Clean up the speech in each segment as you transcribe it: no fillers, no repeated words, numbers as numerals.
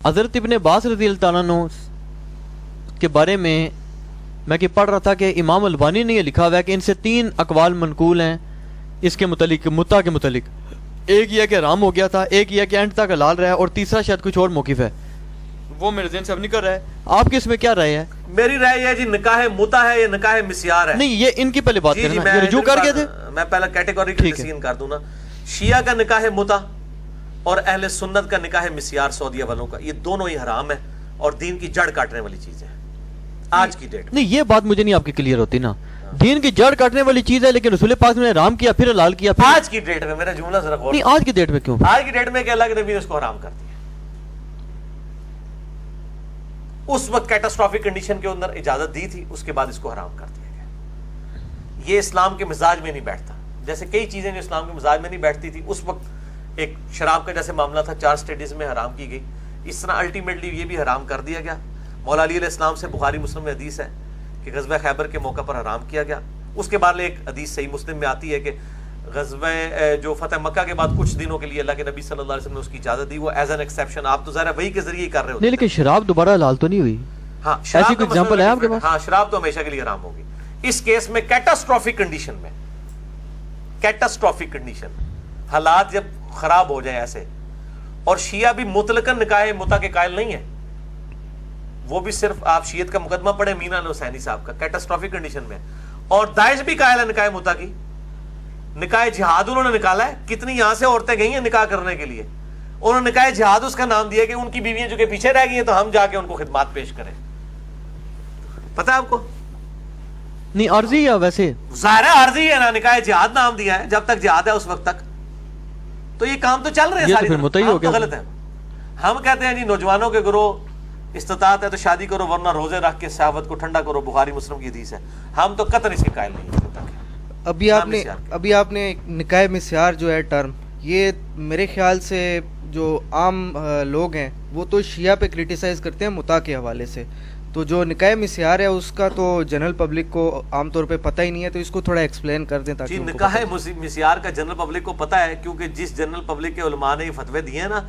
حضرت ابن عباس رضی اللہ تعالیٰ عنہ کے بارے میں میں کہ پڑھ رہا تھا کہ امام البانی نے یہ لکھا ہوا ہے کہ ان سے 3 اقوال منقول ہیں اس کے متعلق، متع کے متعلق. ایک یہ کہ حرام ہو گیا تھا، ایک یہ کہ اینڈ تک حلال رہا ہے، اور تیسرا شاید کچھ اور موقف ہے، وہ میرے ذہن سے اب نہیں کر رہا ہے. آپ کی اس میں کیا رائے ہے؟ میری رائے یہ ہے جی نکاح متع ہے یا نکاح مسیار ہے؟ نہیں، یہ ان کی پہلے بات کرنا، یہ رجوع کر گئے تھے. میں پہلا کیٹیگوری کی تقسیم کر دوں نا. شیعہ کا نکاح متع اور اہل سنت کا نکاح مسیار سعودیہ والوں کا، یہ دونوں ہی حرام ہے اور دین کی جڑ کاٹنے والی چیز ہے آج کی ڈیٹ میں. نہیں، یہ بات مجھے نہیں آپ کی کلیئر ہوتی نا. دین کی جڑ کاٹنے والی چیز ہے، لیکن رسول پاک نے حرام کیا پھر حلال کیا. آج کی ڈیٹ میں میرا جملہ ذرا غور. نہیں، آج کی ڈیٹ میں کیوں؟ آج کی ڈیٹ میں کہ اللہ کے نبی نے اس کو حرام کر دیا. اس وقت کیٹاسٹرافک کنڈیشن کے اندر اجازت دی تھی، اس کے بعد اس کو حرام کر دیا گیا. یہ اسلام کے مزاج میں نہیں بیٹھتا. جیسے کئی چیزیں جو اسلام کے مزاج میں نہیں بیٹھتی تھی، اس وقت ایک شراب کا جیسے معاملہ تھا 4 سٹیٹس میں حرام کی گئی، اس طرح الٹیمیٹلی یہ بھی حرام کر دیا گیا. مولا علی علیہ السلام سے بخاری مسلم میں حدیث ہے کہ غزوہ خیبر کے موقع پر حرام کیا گیا. اس کے بعد ایک حدیث صحیح مسلم میں آتی ہے کہ غزوہ جو فتح مکہ کے بعد کچھ دنوں کے لیے اللہ کے نبی صلی اللہ علیہ وسلم نے اس کی اجازت دی، وہ ایز این ایکسیپشن. آپ تو ظاہر وہی کے ذریعے ہی کر رہے ہوتے ہیں. لیکن شراب دوبارہ حلال تو نہیں ہوئی. ہاں، ایسی کوئی ایگزامپل ہے آپ کے پاس؟ ہاں، شراب تو ہمیشہ کے لیے حرام ہوگی. اس کیس میں کیٹاسٹرافک کنڈیشن میں، کیٹاسٹرافک کنڈیشن، حالات جب خراب ہو جائیں ایسے، اور شیعہ بھی مطلقاً نکاح متع کے قائل نہیں ہے. وہ بھی صرف آپ شیعت کا مقدمہ پڑھیں مینا الحسینی صاحب کا، کیٹاسٹرافک کنڈیشن میں. اور داعش بھی قائل ہے نکاح متع کی. نکاح جہاد انہوں نے نکالا ہے. کتنی یہاں سے عورتیں گئی ہیں نکاح کرنے کے لیے، انہوں نے نکاح جہاد اس کا نام دیا کہ ان کی بیویاں جو کہ پیچھے رہ گئی ہیں تو ہم جا کے ان کو خدمات پیش کریں. پتہ ہے آپ کو؟ نہیں، عارضی ہے ویسے. ظاہر ہے عارضی ہے نا، نکاح جہاد نام دیا ہے. جب تک جہاد ہے اس وقت تک تو یہ کام تو چل رہے ہیں ساری. ہم تو غلط ہے. ہم کہتے ہیں جی نوجوانوں کے گروہ استطاعت ہے تو شادی کرو، ورنہ روزے رکھ کے شہوت کو ٹھنڈا کرو. بخاری مسلم کی حدیث ہے. ہم تو قطعاً اس کے قائل نہیں ہیں. ابھی آپ نے نکاح مسیار جو ہے ٹرم، یہ میرے خیال سے جو عام لوگ ہیں وہ تو شیعہ پہ کرٹیسائز کرتے ہیں متع کے حوالے سے. تو جو نکاح مسیار ہے اس کا تو جنرل پبلک کو عام طور پہ پتہ ہی نہیں ہے، تو اس کو تھوڑا ایکسپلین کر دیں تاکہ نکاح مسیار کا جنرل پبلک کو پتہ ہے. کیونکہ جس جنرل پبلک کے علماء نے یہ فتوے دیے ہیں نا،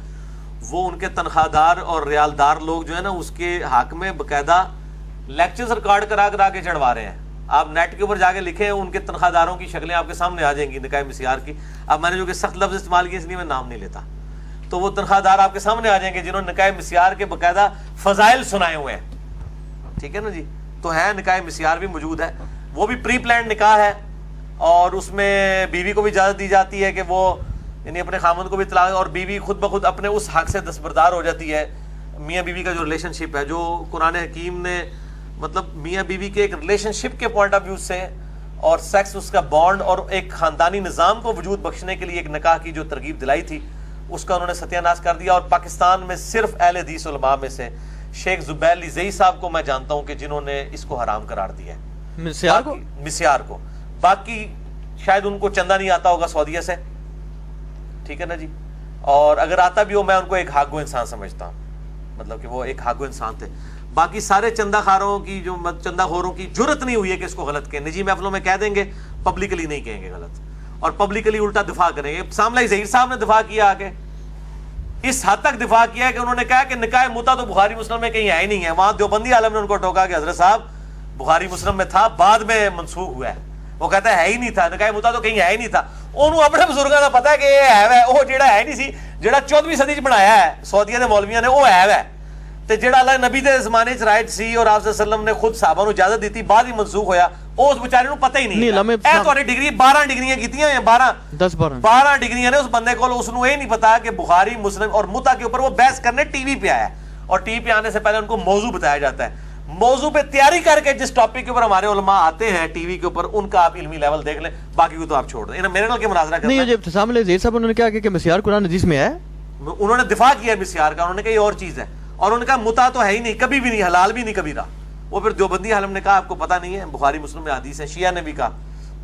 وہ ان کے تنخواہ دار اور ریالدار لوگ جو ہے نا اس کے حق میں باقاعدہ لیکچرز ریکارڈ کرا کے چڑھوا رہے ہیں. آپ نیٹ کے اوپر جا کے لکھیں، ان کے تنخواہ داروں کی شکلیں آپ کے سامنے آ جائیں گی نکاح مسیار کی. اب میں نے جو کہ سخت لفظ استعمال کیے اس لیے میں نام نہیں لیتا، تو وہ تنخواہ دار آپ کے سامنے آ جائیں گے جنہوں نے نکاح مسیار کے باقاعدہ فضائل سنائے ہوئے ہیں. ٹھیک ہے نا جی. تو ہے نکاح مسیار بھی موجود ہے. وہ بھی پری پلانڈ نکاح ہے، اور اس میں بیوی کو بھی اجازت دی جاتی ہے کہ وہ یعنی اپنے خامند کو بھی طلاق، اور بیوی خود بخود اپنے اس حق سے دستبردار ہو جاتی ہے. میاں بیوی کا جو ریلیشن شپ ہے، جو قرآن حکیم نے مطلب میاں بیوی کے ایک ریلیشن شپ کے پوائنٹ آف ویو سے اور سیکس اس کا بانڈ اور ایک خاندانی نظام کو وجود بخشنے کے لیے ایک نکاح کی جو ترغیب دلائی تھی، اس کا انہوں نے ستیہ ناش کر دیا. اور پاکستان میں صرف اہل حدیث علماء میں سے شیخ زبیر علی زئی صاحب کو میں جانتا ہوں کہ جنہوں نے اس کو حرام قرار دیا ہے، مسیار کو. باقی شاید ان کو چندہ نہیں آتا ہوگا سعودیہ سے. ٹھیک ہے نا جی. اور اگر آتا بھی ہو میں ان کو ایک حاگو انسان سمجھتا ہوں، مطلب کہ وہ ایک حاگو انسان تھے. باقی سارے چندہ خاروں کی جو چندہ خوروں کی جرت نہیں ہوئی ہے کہ اس کو غلط کہیں. نجی محفلوں میں کہہ دیں گے، پبلکلی نہیں کہیں گے غلط، اور پبلکلی الٹا دفاع کریں گے. ساملہ ظہیر صاحب نے دفاع کیا آگے، اس حد تک دفاع کیا ہے کہ انہوں نے کہا کہ نکاح متع تو بخاری مسلم میں کہیں ہے ہی نہیں ہے. وہاں دیوبندی عالم نے ان کو ٹوکا کہ حضرت صاحب بخاری مسلم میں تھا، بعد میں منسوخ ہوا ہے. وہ کہتا ہے ہی نہیں تھا، نکاح متع تو کہیں ہے ہی نہیں تھا. انہوں اپنے بزرگوں کا پتا ہے کہ یہ ہے وہ جڑا ہے نہیں سی، جڑا 14ویں صدی چ بنایا ہے سعودیہ دے مولویاں نے، وہ ہے تے جڑا اللہ نبی دے زمانے چ رائٹ سی اور آپ صلی اللہ علیہ وسلم نے خود صحابہ نو اجازت دیتی، بعد ہی منسوخ ہویا. اس بیچارے نو پتہ ہی نہیں. اے تہاڈی ڈگری 12 ڈگریاں کیتیاں ہیں، 12 ڈگریاں نے اس بندے کو، اس نو یہ نہیں پتا کہ بخاری مسلم اور متع کے اوپر وہ بحث کرنے ٹی وی پہ آیا ہے. اور ٹی وی پہ آنے سے پہلے ان کو موضوع بتایا جاتا ہے. موضوع پہ تیاری کر کے جس ٹاپک کے اوپر ہمارے علماء آتے ہیں ٹی وی کے اوپر، ان کا آپ علمی لیول دیکھ لیں، باقی کو تو آپ چھوڑ دیں. میرے نال کے مناظرہ کرنا نہیں. جب سامنے ظہیر صاحب انہوں نے کہا کہ مسیار قرآن حدیث میں ہے، انہوں نے دفاع کیا مسیار کا. انہوں نے کہا یہ اور چیز ہے، اور انہوں نے کہا متع تو ہے ہی نہیں، کبھی بھی نہیں، حلال بھی نہیں کبھی رہا. وہ پھر دیوبندی عالم نے کہا آپ کو پتہ نہیں ہے بخاری مسلم میں حدیث ہے. شیعہ نے بھی کہا،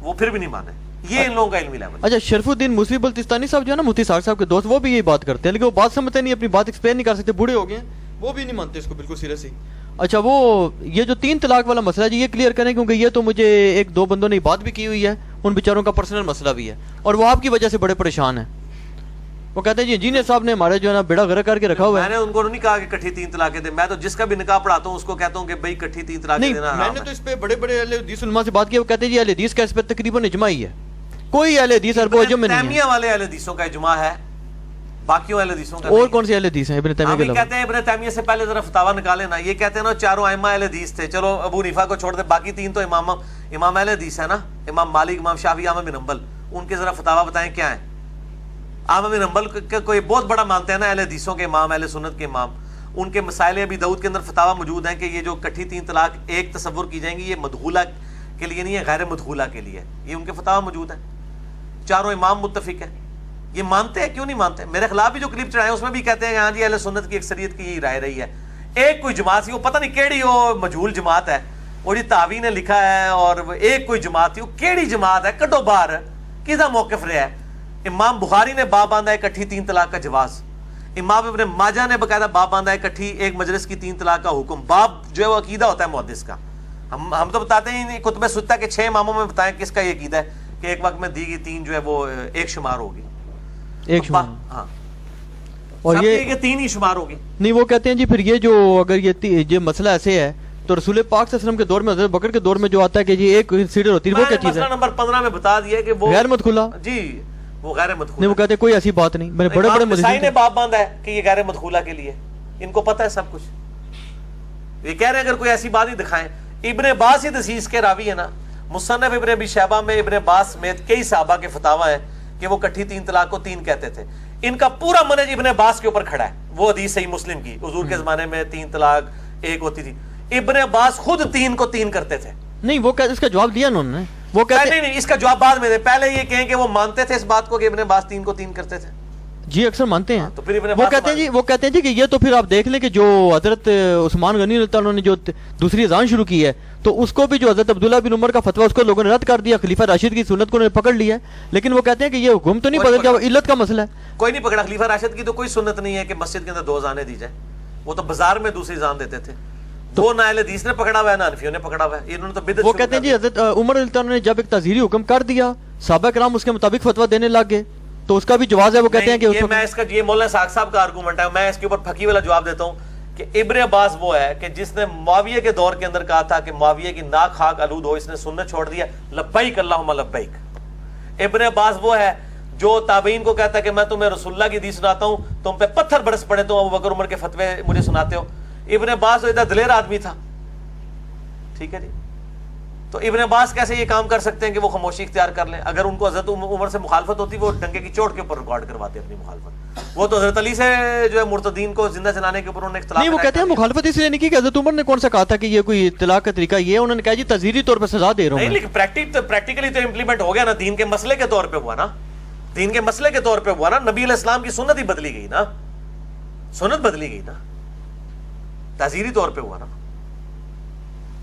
وہ پھر بھی نہیں مانے. یہ ان لوگوں کا علمی لیول. اچھا، شرف الدین موسوی بلتستانی صاحب جو ہے نا مفتی صاحب کے دوست، وہ بھی یہی بات کرتے ہیں، لیکن وہ بات سمجھتے نہیں، اپنی بات ایکسپلین نہیں کر سکتے، بوڑھے ہو گئے ہیں، وہ بھی نہیں مانتے اس کو بالکل سیریسلی. اچھا، وہ یہ جو 3 طلاق والا مسئلہ ہے جی، یہ کلیئر کریں، کیونکہ یہ تو مجھے 1-2 بندوں نے بات بھی کی ہوئی ہے، ان بیچاروں کا پرسنل مسئلہ بھی ہے، اور وہ آپ کی وجہ سے بڑے پریشان ہیں. وہ کہتے ہیں جی انجینئر صاحب نے ہمارے جو ہے نا بیڑا غرق کر کے رکھا ہوا میں ہے. نے ان کو نہیں کہا کہ کٹھی 3 طلاقیں دیں, میں تو جس کا بھی نکاح پڑھاتا ہوں اس کو کہتا ہوں کہ بھائی کٹھی 3 طلاقیں نہیں, دینا میں حرام نے ہے. تو اس پہ بڑے بڑے اہل حدیث علماء سے بات کی, وہ کہتے ہیں جی اہل حدیث کا اس پہ تقریباً اجماع ہی ہے, کوئی اہل حدیث ارب و عجم میں نہیں ہے. تیمیہ والے اہل حدیثوں کا اجماع ہے, باقیوں اہل حدیثوں کا اور نہیں. کون سے اہل حدیث ہیں ابن تیمیہ ہم کے یہ علاوہ؟ کہتے ہیں ابن تیمیہ سے پہلے ذرا فتاوا نکالے نا. یہ کہتے ہیں نا چاروں ائمہ اہل حدیث تھے, چلو ابو حنیفہ کو چھوڑ دے, باقی 3 تو امام اہل حدیث ہے نا, امام مالک, امام شافعی, احمد بن حنبل. ان کے ذرا فتاوا بتائیں کیا ہیں. احمد بن حنبل کا کوئی بہت بڑا مانتے ہیں نا اہل حدیثوں کے امام, اہل سنت کے امام. ان کے مسائل ابی داؤد کے اندر فتاوا موجود ہیں کہ یہ جو کٹھی 3 طلاق ایک تصور کی جائیں گی, یہ مدخولہ کے لیے نہیں ہے, غیر مدخولہ کے لیے. یہ ان کے فتاوا موجود ہیں, چاروں امام متفق ہیں. یہ مانتے ہیں, کیوں نہیں مانتے؟ میرے خلاف بھی جو کلپ چڑھائے اس میں بھی کہتے ہیں کہ ہاں جی اہل سنت کی اکثریت کی یہی رائے رہی ہے. ایک کوئی جماعت تھی, وہ پتہ نہیں کیڑی وہ مجہول جماعت ہے, وہ جی تاوی نے لکھا ہے, اور ایک کوئی جماعت تھی, وہ کیڑی جماعت ہے, کڈو باہر کدا موقف رہا ہے. امام بخاری نے باب باندھا ہے کٹھی 3 طلاق کا جواز, امام ابن ماجہ نے باقاعدہ باب باندھا ہے کٹھی ایک مجلس کی 3 طلاق کا حکم. باب جو ہے وہ عقیدہ ہوتا ہے محدث کا. ہم تو بتاتے ہیں کتب ستہ کے 6 اماموں میں بتائیں کس کا یہ عقیدہ ہے کہ ایک وقت میں دی گئی 3 جو ہے وہ ایک شمار ہوگی, ایک شمار. ہاں, اور یہ 3 ہی شمار ہوگی. نہیں, وہ کہتے ہیں جی پھر یہ جو اگر یہ مسئلہ ایسے ہے تو رسول پاک صلی اللہ علیہ وسلم کے دور میں, حضرت بکر کے دور میں جو آتا ہے کہ جی ایک سیڈر ہوتی ہے, وہ کیا چیز ہے؟ مسئلہ نمبر 15 میں بتا دیا کہ وہ غیر مدخولہ. جی وہ غیر مدخولہ. نہیں, وہ کہتے ہیں کوئی ایسی بات نہیں. میں نے بڑے بڑے نسائی نے باب باندھا ہے کہ یہ غیر مدخولہ کے لیے, ان کو پتہ ہے سب کچھ. یہ کہہ رہے ہیں اگر کوئی ایسی بات ہی دکھائیں. ابن عباس ہی حدیث کے راوی ہے نا, مصنف ابن ابی شیبہ میں ابن عباس سمیت کئی صحابہ کے فتاوا ہیں کہ وہ کٹھی 3 طلاق کو 3 کہتے تھے. ان کا پورا منہج ابن عباس کے اوپر کھڑا ہے. وہ حدیث صحیح مسلم کی, حضور کے زمانے میں 3 طلاق ایک ہوتی تھی. ابن عباس خود 3 کو 3 کرتے تھے. نہیں, وہ اس کا جواب دیا انہوں نے. وہ کہتے نہیں, اس کا جواب بعد میں دے, پہلے یہ کہیں کہ وہ مانتے تھے اس بات کو کہ ابن عباس 3 کو 3 کرتے تھے. جی اکثر مانتے ہیں. تو پھر ابن وہ عباس کہتے ہیں جی کہ یہ تو پھر آپ دیکھ لیں کہ جو حضرت عثمان غنی رضی اللہ عنہ نے جو دوسری اذان شروع کی ہے, تو اس کو بھی جو حضرت عبداللہ بن عمر کا فتویٰ اس کو لوگوں نے رد کر دیا, خلیفہ راشد کی سنت کو انہوں نے پکڑ لیا ہے. لیکن وہ کہتے ہیں کہ یہ حکم تو نہیں بدل گیا, وہ علت کا مسئلہ ہے. کوئی نہیں پکڑا. خلیفہ راشد کی تو کوئی سنت نہیں ہے کہ مسجد کے اندر 2 اذانیں دی جائیں. وہ تو بازار میں دوسری اذان دیتے تھے. وہ نہ اہل حدیث نے پکڑا ہوا ہے نہ حنفیوں نے پکڑا ہوا ہے. انہوں نے تو بدعت. وہ کہتے ہیں جی حضرت عمر رضی اللہ عنہ نے جب ایک تعزیری حکم کر دیا, صحابہ کرام اس کے مطابق فتویٰ دینے لگ گئے, تو اس کا بھی جواز ہے. وہ کہتے ہیں کہ یہ مولانا ساق صاحب کا آرگومنٹ ہے. میں اس کے اوپر پھکی والا جواب دیتا ہوں کہ ابن عباس وہ ہے کہ جس نے معاویہ کے دور کے اندر کہا تھا کہ معاویہ کی ناک خاک آلود ہو, اس نے سنت چھوڑ دیا, لبیک اللہم لبیک. ابن عباس وہ ہے جو تابعین کو کہتا ہے کہ میں تمہیں رسول اللہ کی حدیث سناتا ہوں, تم پہ پتھر برس پڑے تو ابو بکر عمر کے فتوے مجھے سناتے ہو. ابن عباس اتنا دلیر آدمی تھا. ٹھیک ہے جی, تو ابن عباس کیسے یہ کام کر سکتے ہیں کہ وہ خاموشی اختیار کر لیں؟ اگر ان کو حضرت عمر سے مخالفت ہوتی وہ ڈنگے کی چوٹ کے اوپر ریکارڈ کرواتے اپنی مخالفت. وہ تو حضرت علی سے جو ہے مرتدین کو زندہ جلانے کے اوپر انہوں نے اختلاف. نہیں, وہ کہتے ہیں مخالفت اس لیے نہیں کی کہ حضرت عمر نے کون سا کہا تھا کہ یہ کوئی طلاق کا طریقہ یہ ہے, انہوں نے کہا جی تعزیری طور پر سزا دے رہا ہوں. نہیں, لیکن پریکٹیکلی تو امپلیمنٹ ہو گیا نا, دین کے مسئلے کے طور پہ ہوا نا, دین کے مسئلے کے طور پہ ہوا نا. نبی علیہ السلام کی سنت ہی بدلی گئی نا, سنت بدلی گئی نا, تعزیری طور پہ ہوا نا.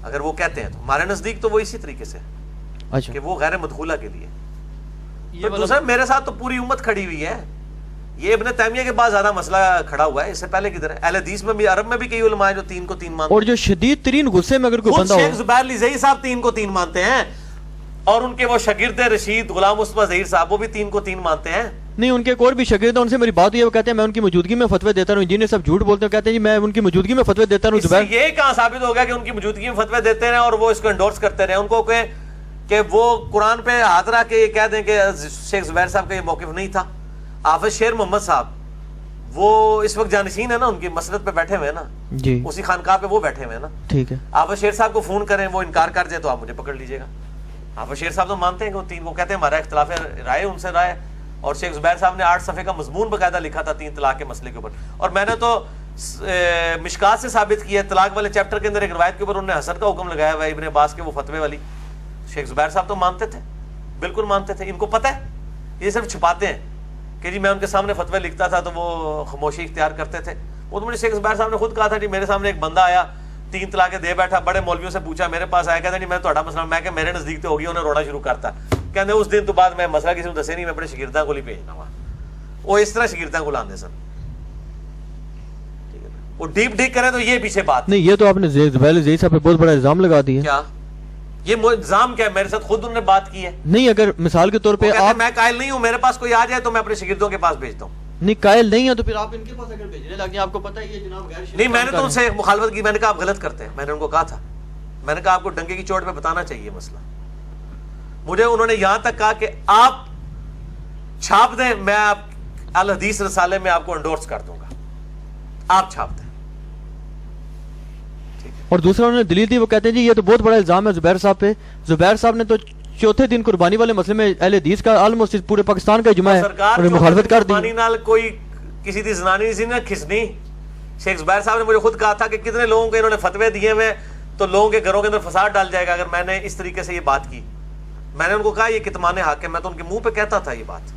اگر وہ کہتے ہیں تو ہمارے نزدیک تو وہ اسی طریقے سے کہ وہ غیر مدخولہ کے لیے. دوسرا میرے ساتھ تو پوری امت کھڑی ہوئی ہے. یہ ابن تیمیہ کے بعد زیادہ مسئلہ کھڑا ہوا ہے, اس سے پہلے کدھر ہے؟ اہل حدیث میں بھی, عرب میں بھی کئی علماء ہیں جو 3 کو 3 مانتے ہیں. اور جو شدید ترین غصے میں اگر کوئی بندہ ہو, شیخ زبیر لزئی صاحب 3 کو 3 مانتے ہیں, اور ان کے وہ شاگرد رشید غلام مصطفیٰ ظہیر صاحب وہ بھی 3 کو 3 مانتے ہیں. نہیں, ان کے ایک اور بھی شاگرد ہیں, ان سے میری بات ہوئی ہے, وہ کہتے ہیں میں ان کی موجودگی میں فتوی دیتا رہوں. انجینئر صاحب جھوٹ بولتے ہیں, کہتے ہیں جی میں ان کی موجودگی میں فتوی دیتا رہوں. زبیر یہ کہاں ثابت ہو گیا کہ ان کی موجودگی میں فتوی دیتے رہے اور وہ اس کو انڈورس کرتے رہے؟ ان کو کہ وہ قرآن پہ ہاتھ رکھ کے یہ کہہ دیں کہ شیخ زبیر صاحب کا یہ موقف نہیں تھا. حافظ شیر محمد صاحب وہ اس وقت جانشین ہے نا, ان کی مسجد پہ بیٹھے ہوئے ہیں نا جی, اسی خانقاہ پہ وہ بیٹھے ہوئے ہیں نا. ٹھیک ہے, حافظ شیر صاحب کو فون کریں, وہ انکار کر جائے تو آپ مجھے پکڑ لیجیے گا. حافظ شیر صاحب تو مانتے ہیں کہ وہ 3, وہ کہتے ہیں ہمارا اختلاف رائے ان سے رائے. اور شیخ زبیر صاحب نے 8 صفحے کا مضمون باقاعدہ لکھا تھا 3 طلاق کے مسئلے کے اوپر. اور میں نے تو مشکات سے ثابت کیا ہے, طلاق والے چیپٹر کے اندر ایک روایت کے اوپر انہوں نے حسن کا حکم لگایا ہوا ہے ابن عباس کے وہ فتوے والی. شیخ زبیر صاحب تو مانتے تھے, بالکل مانتے تھے. ان کو پتہ ہے, یہ صرف چھپاتے ہیں کہ جی میں ان کے سامنے فتوے لکھتا تھا تو وہ خاموشی اختیار کرتے تھے. وہ تو مجھے شیخ زبیر صاحب نے خود کہا تھا جی میرے سامنے ایک بندہ آیا 3 طلاقیں دے بیٹھا, بڑے مولویوں سے پوچھا, میرے پاس آیا, کہتا جی میں تہاڈا مسئلہ, میں کہ میرے نزدیک تو ہوگی, انہیں رونا شروع کرتا. کہتے اس دن تو بعد میں مسئلہ کسی کو دسے نہیں, میں اپنے شاگرداں کو ہی بھیجنا ہوا. وہ اس طرح شاگرداں کو لاندے سن, وہ ڈیپ ڈیک کرے تو یہ پیچھے بات نہیں. یہ تو آپ نے زبیر صاحب پہ بہت بڑا الزام لگا دیا. کیا یہ الزام کیا ہے؟ میرے ساتھ خود انہوں نے بات کی ہے. نہیں, اگر مثال کے طور پہ آپ, میں قائل نہیں ہوں, میرے پاس کوئی آ جائے تو میں اپنے شاگردوں کے پاس بھیجتا ہوں. نہیں قائل نہیں ہے تو پھر آپ ان کے پاس اگر بھیجنے لگے آپ کو پتہ ہے یہ جناب غیر شرعی نہیں میں نے کام تو کر ان سے مخالفت کی, میں نے کہا آپ غلط کرتے ہیں, میں نے ان کو کہا تھا, میں نے کہا آپ کو ڈنکے کی چوٹ پہ بتانا چاہیے مسئلہ. مجھے انہوں نے یہاں تک کہا کہ آپ چھاپ دیں, میں آپ الحدیث رسالے میں آپ کو انڈورس کر دوں گا, آپ چھاپ دیں. اور دوسرا انہوں نے دلیل دی, وہ کہتے ہیں جی یہ تو بہت بڑا الزام ہے زبیر صاحب پہ. زبیر صاحب نے تو چوتھے دن قربانی والے مسئلے میں اہل حدیث کا آلموسٹ پورے پاکستان کا اجماع ہے, سرکار انہوں نے مخالفت کر دی. قربانی نال کوئی کسی دی زنانی سی نہ کھسنی. شیخ زبیر صاحب نے مجھے خود کہا تھا کہ کتنے لوگوں کو انہوں نے فتوے دیے ہوئے تو لوگوں کے گھروں کے اندر فساد ڈال جائے گا اگر میں نے اس طریقے سے یہ بات کی. میں نے ان کو کہا یہ کتمان حق ہے, میں تو ان کے منہ پہ کہتا تھا یہ بات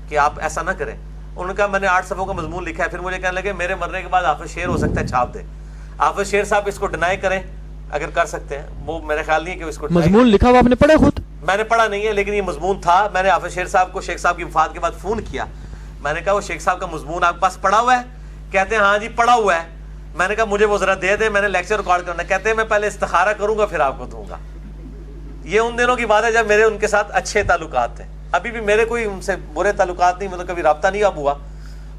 کہ آپ ایسا نہ کریں. انہوں نے کہا میں نے 8 صفحوں کا مضمون لکھا ہے. پھر مجھے کہنے لگے میرے مرنے کے بعد حافظ شیر ہو سکتا ہے چھاپ دے. حافظ شیر صاحب اس کو ڈینائی کریں اگر کر سکتے ہیں, وہ میرے خیال نہیں ہے کہ اس کو مضمون لکھا ہوا آپ نے پڑھا خود؟ میں نے پڑھا نہیں ہے لیکن یہ مضمون تھا. میں نے حافظ شیر صاحب کو شیخ صاحب کی وفات کے بعد فون کیا, میں نے کہا وہ شیخ صاحب کا مضمون آپ کے پاس پڑھا ہوا ہے؟ کہتے ہیں ہاں جی پڑھا ہوا ہے. میں نے کہا مجھے وہ ذرا دے دیں, میں نے لیکچر ریکارڈ کرنا ہے. کہتے ہیں میں پہلے استخارہ کروں گا پھر آپ کو دوں گا. یہ ان دنوں کی بات ہے جب میرے ان کے ساتھ اچھے تعلقات تھے. ابھی بھی میرے کوئی ان سے برے تعلقات نہیں, مطلب کبھی رابطہ نہیں اب ہوا,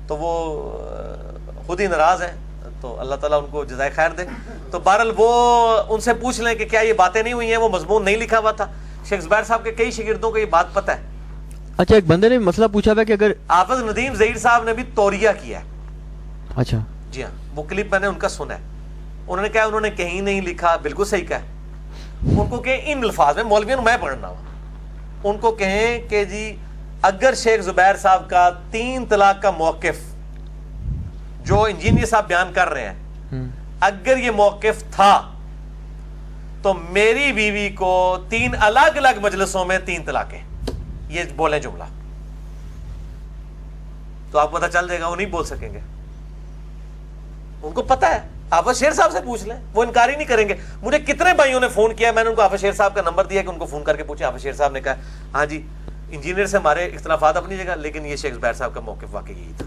تو وہ خود ہی ناراض ہیں, تو اللہ تعالیٰ ان کو جزائے خیر دے. تو بہرحال وہ ان سے پوچھ لیں کہ کیا یہ باتیں نہیں ہوئی ہیں, وہ مضمون نہیں لکھا ہوا تھا. شیخ زبیر صاحب کے کئی شاگردوں کو یہ بات پتہ ہے. اچھا ایک بندے نے مسئلہ پوچھا ہوا کہ اگر حافظ ندیم ظہیر صاحب نے بھی توریہ کیا ہے. اچھا جی ہاں, وہ کلپ میں نے ان کا سنا ہے. انہوں نے کہا انہوں نے کہیں نہیں لکھا, بالکل صحیح کہا. ان کو کہیں ان الفاظ میں, مولویوں میں پڑھنا ہوا, ان کو کہیں کہ جی اگر شیخ زبیر صاحب کا 3 طلاق کا موقف جو انجینئر صاحب بیان کر رہے ہیں اگر یہ موقف تھا تو میری بیوی کو 3 الگ الگ مجلسوں میں 3 طلاقیں, یہ بولیں جملہ, تو آپ کو پتہ چل جائے گا وہ نہیں بول سکیں گے. ان کو پتہ ہے. حافظ شیر صاحب سے پوچھ لیں, وہ انکار ہی نہیں کریں گے. مجھے کتنے بھائیوں نے فون کیا, میں نے ان کو حافظ شیر صاحب کا نمبر دیا کہ ان کو فون کر کے پوچھیں. حافظ شیر صاحب نے کہا ہاں جی انجینئر سے ہمارے اختلافات اپنی جگہ, لیکن یہ شیخ زبیر صاحب کا موقف واقعی یہی تھا.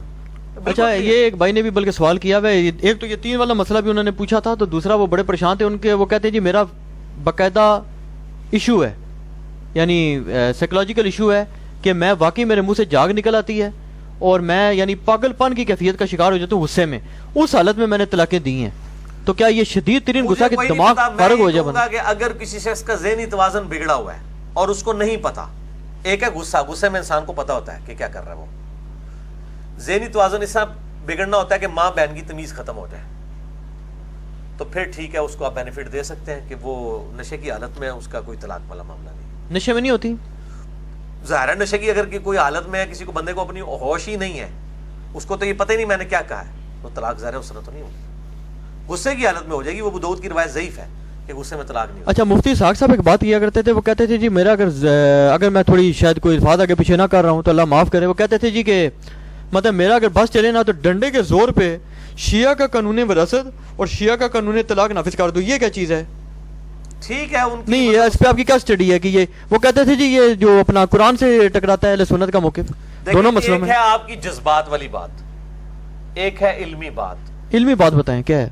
اچھا یہ ایک بھائی نے بھی بلکہ سوال کیا ہوا ہے, ایک تو یہ 3 والا مسئلہ بھی انہوں نے پوچھا تھا, تو دوسرا وہ بڑے پریشان تھے ان کے, وہ کہتے ہیں جی میرا باقاعدہ ایشو ہے, یعنی سائیکولوجیکل ایشو ہے کہ میں واقعی میرے منہ سے جاگ نکل آتی ہے اور میں یعنی پاگل پن کی کیفیت کا شکار ہو جاتا ہوں غصے میں. اس حالت میں نے طلاقیں دی ہیں, تو کیا یہ شدید ترین غصہ کہ دماغ فارغ ہو جائے؟ کہ اگر کسی شخص کا ذہنی توازن بگڑا ہوا ہے اور اس کو نہیں پتا, ایک ہے غصہ, غصے میں انسان کو پتا ہوتا ہے کہ کیا کر رہا ہے وہ. ذہنی توازن اس طرح بگڑنا ہوتا ہے کہ ماں بہن کی تمیز ختم ہو جائے, تو پھر ٹھیک ہے اس کو آپ بینیفٹ دے سکتے ہیں کہ وہ نشے کی حالت میں اس کا کوئی طلاق والا معاملہ نہیں. نشے میں نہیں ہوتی ظاہر ہے نشے کی اگر کوئی حالت میں ہے, کسی کو بندے کو اپنی ہوش ہی نہیں ہے, اس کو تو یہ پتہ ہی نہیں میں نے کیا کہا ہے, تو طلاق ظاہر ہے اس طرح تو نہیں ہوگی. غصے کی حالت میں ہو جائے گی, وہ ابو داؤد کی روایت ضعیف ہے کہ غصے میں طلاق نہیں ہوگی. اچھا مفتی اسحاق صاحب ایک بات کیا کرتے تھے, وہ کہتے تھے جی میرا اگر میں تھوڑی شاید کوئی الفاظ آگے پیچھے نہ کر رہا ہوں تو اللہ معاف کرے, وہ کہتے تھے جی کہ مطلب میرا اگر بس چلے نا تو ڈنڈے کے زور پہ شیعہ کا قانون وراثت اور شیعہ کا قانون طلاق نافذ کر دو, یہ کیا چیز ہے؟ ٹھیک ہے ان نہیں اس پہ آپ کی کیا اسٹڈی ہے کہ یہ, وہ کہتے تھے جی یہ جو اپنا قرآن سے ٹکراتا ہے اہل سنت کا موقف دونوں مسئلوں میں. ایک ہے آپ کی جذبات والی بات, ایک ہے علمی بات. علمی بات بتائیں کیا ہے؟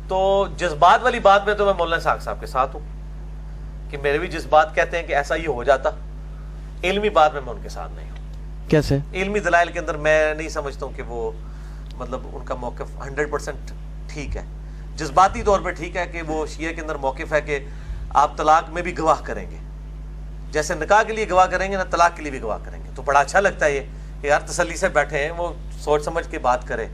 تو جذبات والی بات میں تو میں مولانا اسحاق صاحب کے ساتھ ہوں کہ میرے بھی جذبات کہتے ہیں کہ ایسا یہ ہو جاتا. علمی بات میں ان کے ساتھ نہیں ہوں. کیسے؟ علمی دلائل کے اندر میں نہیں سمجھتا ہوں کہ وہ مطلب ان کا موقف 100% ٹھیک ہے. جذباتی طور پہ ٹھیک ہے کہ وہ شیعہ کے اندر موقف ہے کہ آپ طلاق میں بھی گواہ کریں گے, جیسے نکاح کے لیے گواہ کریں گے نا طلاق کے لیے بھی گواہ کریں گے, تو بڑا اچھا لگتا ہے یہ کہ یار تسلی سے بیٹھے ہیں, وہ سوچ سمجھ کے بات کرے.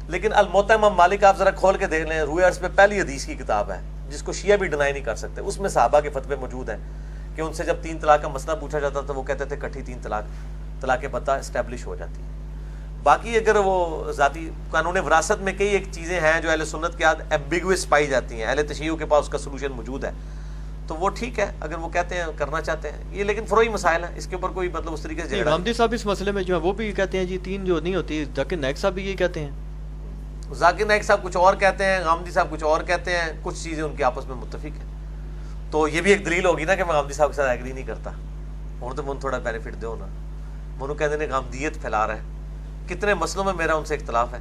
لیکن الموطا امام مالک آپ ذرا کھول کے دیکھ لیں, روح عرض پہ پہلی حدیث کی کتاب ہے جس کو شیعہ بھی ڈینائی نہیں کر سکتے, اس میں صحابہ کے فتوے موجود ہیں کہ ان سے جب 3 طلاق کا مسئلہ پوچھا جاتا تھا وہ کہتے تھے کٹھی 3 طلاق بتا اسٹیبلش ہو جاتی ہے. باقی اگر وہ ذاتی قانون وراثت میں کئی ایک چیزیں ہیں جو اہل سنت کے ہاتھ ایمبیگوس پائی جاتی ہیں, اہل تشیع کے پاس اس کا سلوشن موجود ہے, تو وہ ٹھیک ہے اگر وہ کہتے ہیں کرنا چاہتے ہیں یہ, لیکن فروئی مسائل ہیں, اس کے اوپر کوئی مطلب اس طریقے سے جھگڑا. غامدی صاحب اس مسئلے میں جو ہے وہ بھی کہتے ہیں جی 3 جو نہیں ہوتی, ذاکر نائک صاحب بھی یہی کہتے ہیں. ذاکر نائک صاحب کچھ اور کہتے ہیں, غامدی صاحب کچھ اور کہتے ہیں, کچھ چیزیں ان کے آپس میں متفق ہیں. تو یہ بھی ایک دلیل ہوگی نا کہ میں غامدی صاحب کے ساتھ ایگری نہیں کرتا, اور تو من تھوڑا بینیفٹ دو نا, منو کہتے ہیں غامدیت پھیلا رہا ہے. کتنے مسئلوں میں میرا ان سے اختلاف ہے,